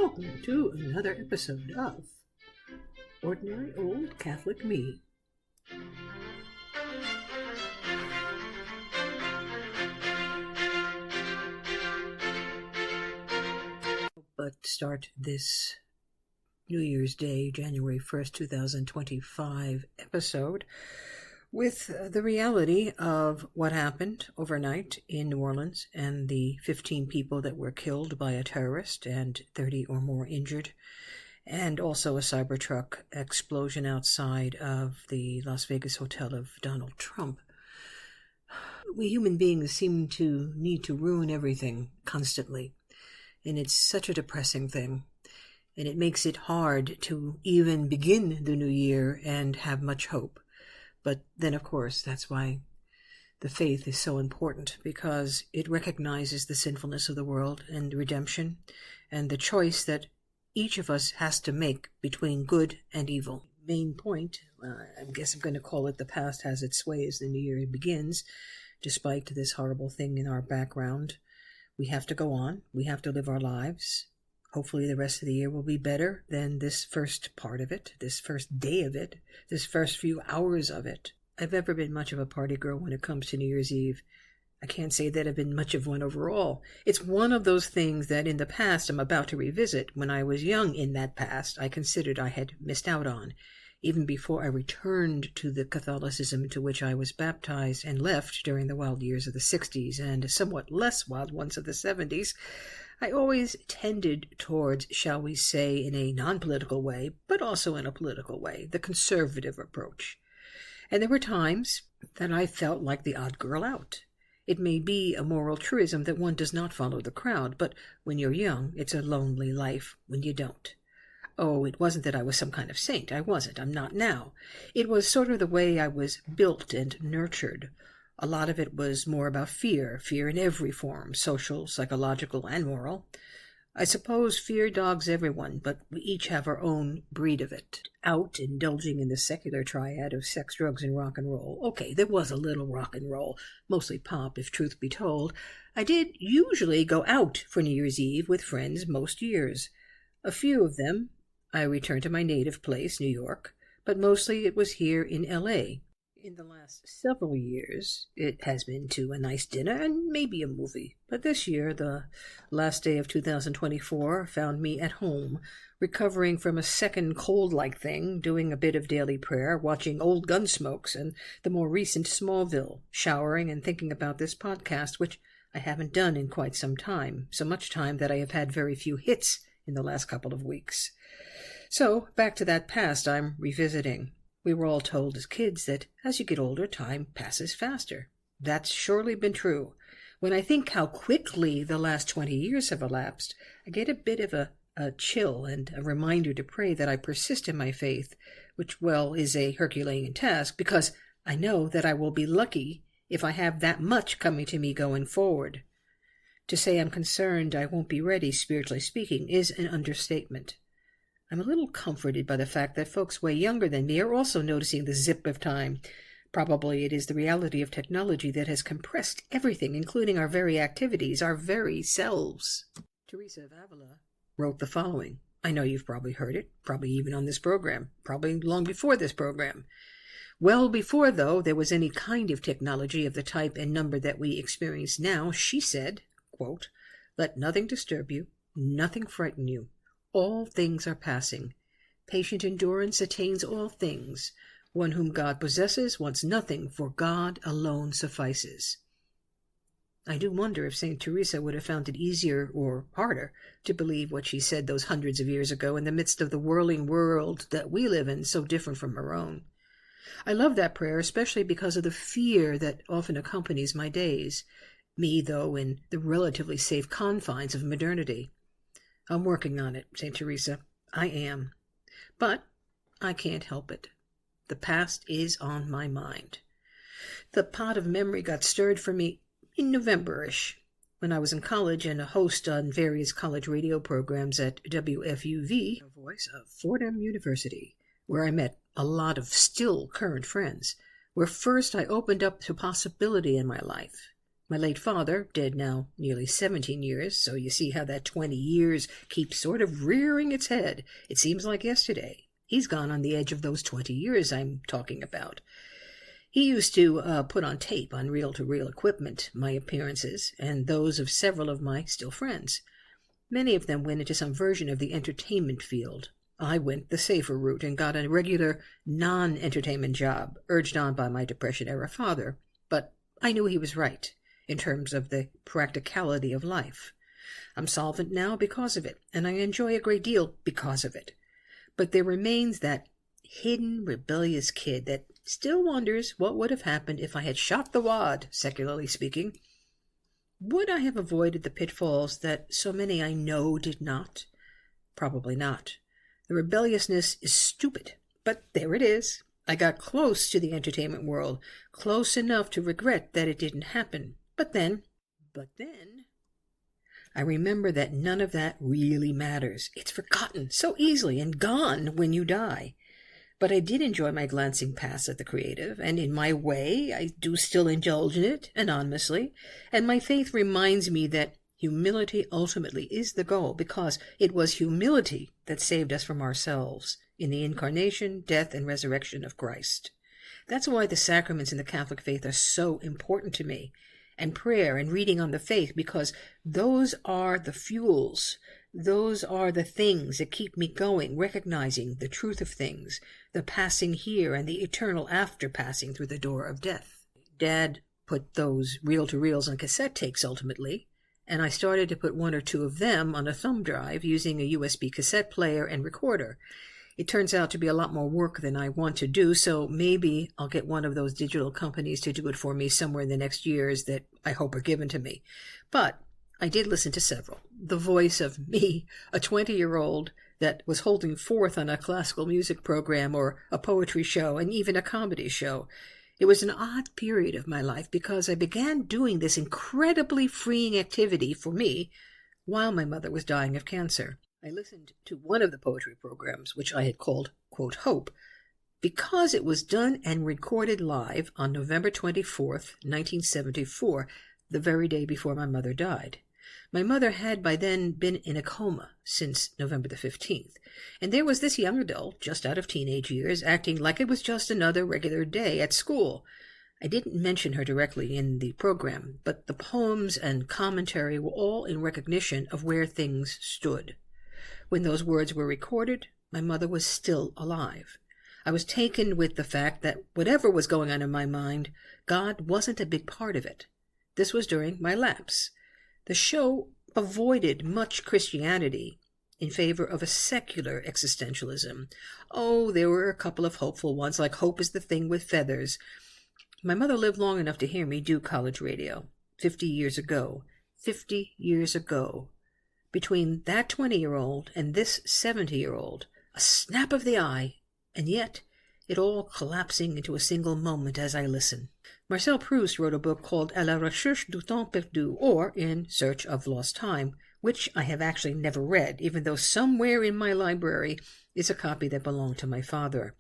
welcome to another episode of Ordinary Old Catholic Me. But start this New Year's Day, January 1st, 2025 episode with the reality of what happened overnight in New Orleans and the 15 people that were killed by a terrorist and 30 or more injured, and also a Cybertruck explosion outside of the Las Vegas hotel of Donald Trump. We human beings seem to need to ruin everything constantly, and it's such a depressing thing. And it makes it hard to even begin the new year and have much hope. But then, of course, that's why the faith is so important, because it recognizes the sinfulness of the world and redemption and the choice that each of us has to make between good and evil. Main point, I guess I'm going to call it the past has its sway as the new year begins, despite this horrible thing in our background. We have to go on. We have to live our lives. Hopefully the rest of the year will be better than this first part of it, this first day of it, this first few hours of it. I've never been much of a party girl when it comes to New Year's Eve. I can't say that I've been much of one overall. It's one of those things that in the past I'm about to revisit. When I was young in that past, I considered I had missed out on. Even before I returned to the Catholicism into which I was baptized and left during the wild years of the 60s and somewhat less wild ones of the 70s, I always tended towards, shall we say, in a non-political way, but also in a political way, the conservative approach. And there were times that I felt like the odd girl out. It may be a moral truism that one does not follow the crowd, but when you're young, it's a lonely life when you don't. Oh, it wasn't that I was some kind of saint. I wasn't. I'm not now. It was sort of the way I was built and nurtured. A lot of it was more about fear in every form, social, psychological, and moral. I suppose fear dogs everyone, but we each have our own breed of it. Out indulging in the secular triad of sex, drugs, and rock and roll. Okay, there was a little rock and roll, mostly pop, if truth be told. I did usually go out for New Year's Eve with friends most years. A few of them, I returned to my native place, New York, but mostly it was here in L.A., In the last several years, it has been to a nice dinner and maybe a movie. But this year, the last day of 2024, found me at home, recovering from a second cold-like thing, doing a bit of daily prayer, watching old Gunsmokes and the more recent Smallville, showering and thinking about this podcast, which I haven't done in quite some time, so much time that I have had very few hits in the last couple of weeks. So, back to that past I'm revisiting. We were all told as kids that as you get older, time passes faster. That's surely been true. When I think how quickly the last 20 years have elapsed, I get a bit of a chill and a reminder to pray that I persist in my faith, which, well, is a Herculean task, because I know that I will be lucky if I have that much coming to me going forward. To say I'm concerned I won't be ready, spiritually speaking, is an understatement. I'm a little comforted by the fact that folks way younger than me are also noticing the zip of time. Probably it is the reality of technology that has compressed everything, including our very activities, our very selves. Teresa of Avila wrote the following. I know you've probably heard it, probably even on this program, probably long before this program. Well before, though, there was any kind of technology of the type and number that we experience now, she said, quote, "Let nothing disturb you, nothing frighten you. All things are passing. Patient endurance attains all things. One whom God possesses wants nothing, for God alone suffices." I do wonder if St. Teresa would have found it easier or harder to believe what she said those hundreds of years ago in the midst of the whirling world that we live in, so different from her own. I love that prayer, especially because of the fear that often accompanies my days. Me, though, in the relatively safe confines of modernity. I'm working on it, St. Teresa. I am. But I can't help it. The past is on my mind. The pot of memory got stirred for me in November-ish, when I was in college and a host on various college radio programs at WFUV, the voice of Fordham University, where I met a lot of still current friends, where first I opened up to possibility in my life. My late father, dead now nearly 17 years, so you see how that 20 years keeps sort of rearing its head. It seems like yesterday. He's gone on the edge of those 20 years I'm talking about. He used to put on tape on reel-to-reel equipment my appearances and those of several of my still friends. Many of them went into some version of the entertainment field. I went the safer route and got a regular non-entertainment job, urged on by my Depression-era father. But I knew he was right in terms of the practicality of life. I'm solvent now because of it, and I enjoy a great deal because of it. But there remains that hidden, rebellious kid that still wonders what would have happened if I had shot the wad, secularly speaking. Would I have avoided the pitfalls that so many I know did not? Probably not. The rebelliousness is stupid, but there it is. I got close to the entertainment world, close enough to regret that it didn't happen. But then, I remember that none of that really matters. It's forgotten so easily and gone when you die. But I did enjoy my glancing past at the creative, and in my way I do still indulge in it, anonymously, and my faith reminds me that humility ultimately is the goal, because it was humility that saved us from ourselves in the incarnation, death, and resurrection of Christ. That's why the sacraments in the Catholic faith are so important to me, and prayer and reading on the faith, because those are the fuels. Those are the things that keep me going, recognizing the truth of things, the passing here and the eternal after passing through the door of death. Dad put those reel-to-reels on cassette tapes ultimately, and I started to put one or two of them on a thumb drive using a USB cassette player and recorder. It turns out to be a lot more work than I want to do, so maybe I'll get one of those digital companies to do it for me somewhere in the next years that I hope are given to me. But I did listen to several. The voice of me, a 20-year-old that was holding forth on a classical music program or a poetry show and even a comedy show. It was an odd period of my life because I began doing this incredibly freeing activity for me while my mother was dying of cancer. I listened to one of the poetry programs, which I had called, quote, Hope, because it was done and recorded live on November 24th, 1974, the very day before my mother died. My mother had by then been in a coma since November the 15th, and there was this young adult, just out of teenage years, acting like it was just another regular day at school. I didn't mention her directly in the program, but the poems and commentary were all in recognition of where things stood. When those words were recorded, my mother was still alive. I was taken with the fact that whatever was going on in my mind, God wasn't a big part of it. This was during my lapse. The show avoided much Christianity in favor of a secular existentialism. Oh, there were a couple of hopeful ones, like Hope is the Thing with Feathers. My mother lived long enough to hear me do college radio 50 years ago. 50 years ago. Between that 20-year-old and this 70-year-old, a snap of the eye, and yet it all collapsing into a single moment as I listen. Marcel Proust wrote a book called À la recherche du temps perdu, or In Search of Lost Time, which I have actually never read, even though somewhere in my library is a copy that belonged to my father.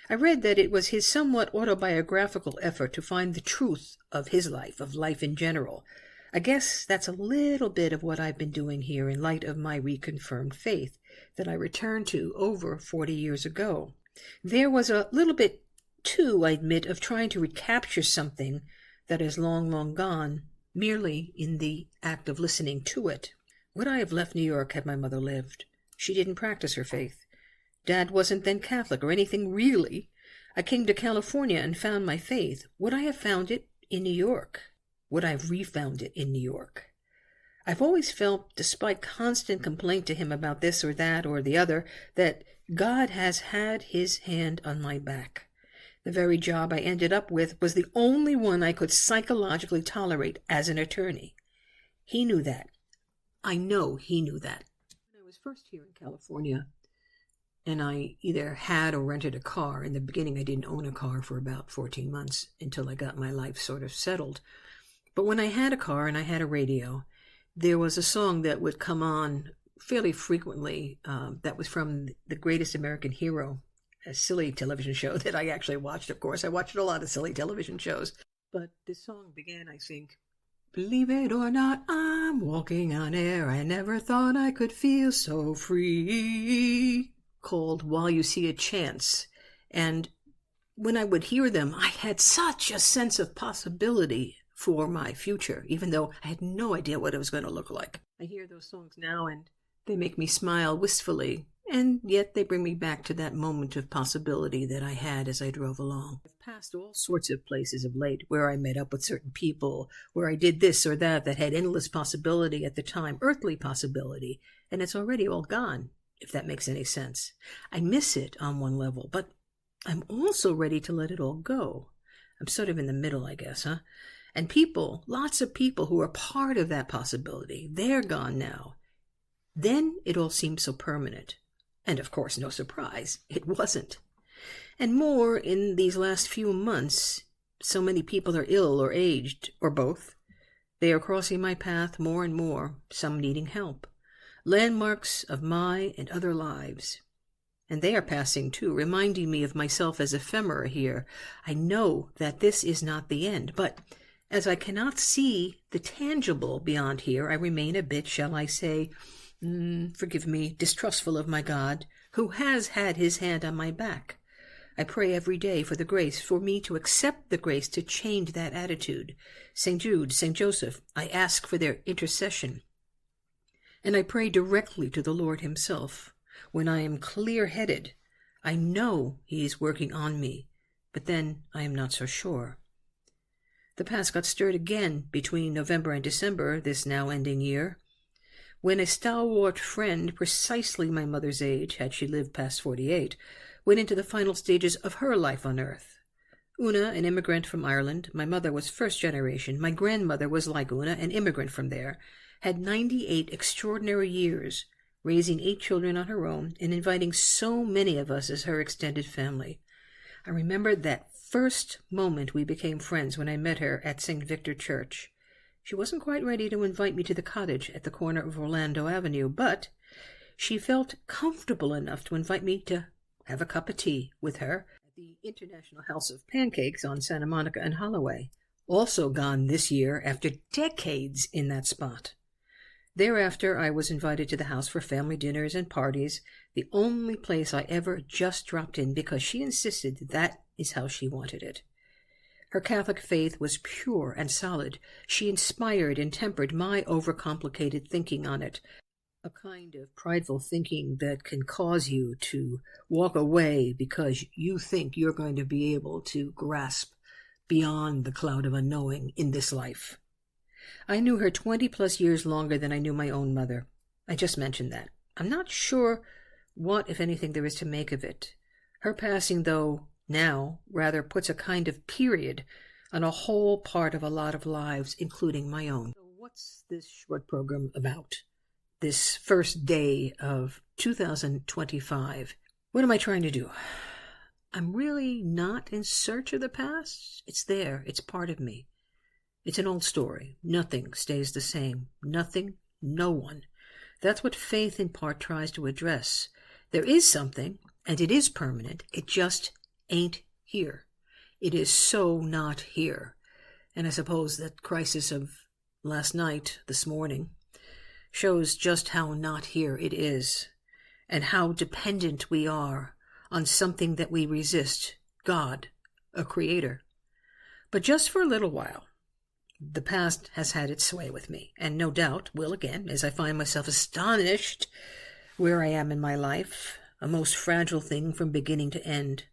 I read that it was his somewhat autobiographical effort to find the truth of his life, of life in general. I guess that's a little bit of what I've been doing here in light of my reconfirmed faith that I returned to over 40 years ago. There was a little bit, too, I admit, of trying to recapture something that is long, long gone, merely in the act of listening to it. Would I have left New York had my mother lived? She didn't practice her faith. Dad wasn't then Catholic or anything really. I came to California and found my faith. Would I have found it in New York? Would I have refound it in New York? I've always felt, despite constant complaint to him about this or that or the other, that God has had his hand on my back. The very job I ended up with was the only one I could psychologically tolerate as an attorney. He knew that. I know he knew that. When I was first here in California, and I either had or rented a car. In the beginning, I didn't own a car for about 14 months until I got my life sort of settled. But when I had a car and I had a radio, there was a song that would come on fairly frequently that was from The Greatest American Hero, a silly television show that I actually watched, of course. I watched a lot of silly television shows. But this song began, I think, Believe it or not, I'm walking on air. I never thought I could feel so free. Called While You See a Chance. And when I would hear them, I had such a sense of possibility for my future, even though I had no idea what it was going to look like. I hear those songs now and they make me smile wistfully, and yet they bring me back to that moment of possibility that I had as I drove along. I've passed all sorts of places of late where I met up with certain people, where I did this or that had endless possibility at the time, earthly possibility, and it's already all gone, if that makes any sense. I miss it on one level, but I'm also ready to let it all go. I'm sort of in the middle, I guess, huh? And people, lots of people who are part of that possibility, they're gone now. Then it all seemed so permanent. And of course, no surprise, it wasn't. And more in these last few months, so many people are ill or aged, or both. They are crossing my path more and more, some needing help. Landmarks of my and other lives. And they are passing too, reminding me of myself as ephemera here. I know that this is not the end, but as I cannot see the tangible beyond here, I remain a bit, shall I say, forgive me, distrustful of my God, who has had his hand on my back. I pray every day for the grace, for me to accept the grace to change that attitude. St. Jude, St. Joseph, I ask for their intercession. And I pray directly to the Lord himself. When I am clear-headed, I know he is working on me, but then I am not so sure. The past got stirred again between November and December, this now ending year, when a stalwart friend, precisely my mother's age, had she lived past 48, went into the final stages of her life on earth. Una, an immigrant from Ireland, my mother was first generation, my grandmother was like Una, an immigrant from there, had 98 extraordinary years, raising 8 children on her own and inviting so many of us as her extended family. I remember that first moment we became friends when I met her at St. Victor Church. She wasn't quite ready to invite me to the cottage at the corner of Orlando Avenue, but she felt comfortable enough to invite me to have a cup of tea with her at the International House of Pancakes on Santa Monica and Holloway, also gone this year after decades in that spot. Thereafter, I was invited to the house for family dinners and parties, the only place I ever just dropped in because she insisted that is how she wanted it. Her Catholic faith was pure and solid. She inspired and tempered my overcomplicated thinking on it, a kind of prideful thinking that can cause you to walk away because you think you're going to be able to grasp beyond the cloud of unknowing in this life. I knew her 20-plus years longer than I knew my own mother. I just mentioned that. I'm not sure what, if anything, there is to make of it. Her passing, though, now rather puts a kind of period on a whole part of a lot of lives, including my own. So what's this short program about? This first day of 2025. What am I trying to do? I'm really not in search of the past. It's there. It's part of me. It's an old story. Nothing stays the same. Nothing, no one. That's what faith in part tries to address. There is something, and it is permanent. It just ain't here. It is so not here. And I suppose that crisis of last night, this morning, shows just how not here it is, and how dependent we are on something that we resist, God, a creator. But just for a little while. The past has had its sway with me, and no doubt will again, as I find myself astonished where I am in my life, a most fragile thing from beginning to end.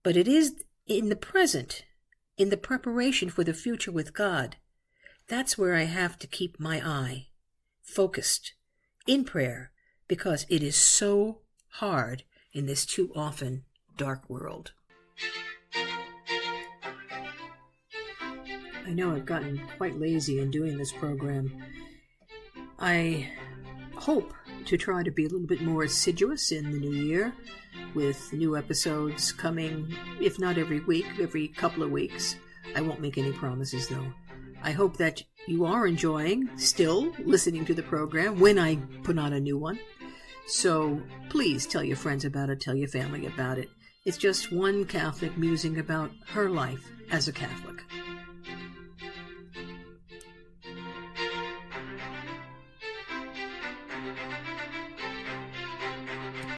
But it is in the present, in the preparation for the future with God, that's where I have to keep my eye focused in prayer, because it is so hard in this too often dark world. I know I've gotten quite lazy in doing this program. I hope to try to be a little bit more assiduous in the new year, with new episodes coming, if not every week, every couple of weeks. I won't make any promises, though. I hope that you are enjoying, still, listening to the program when I put on a new one. So please tell your friends about it, tell your family about it. It's just one Catholic musing about her life as a Catholic.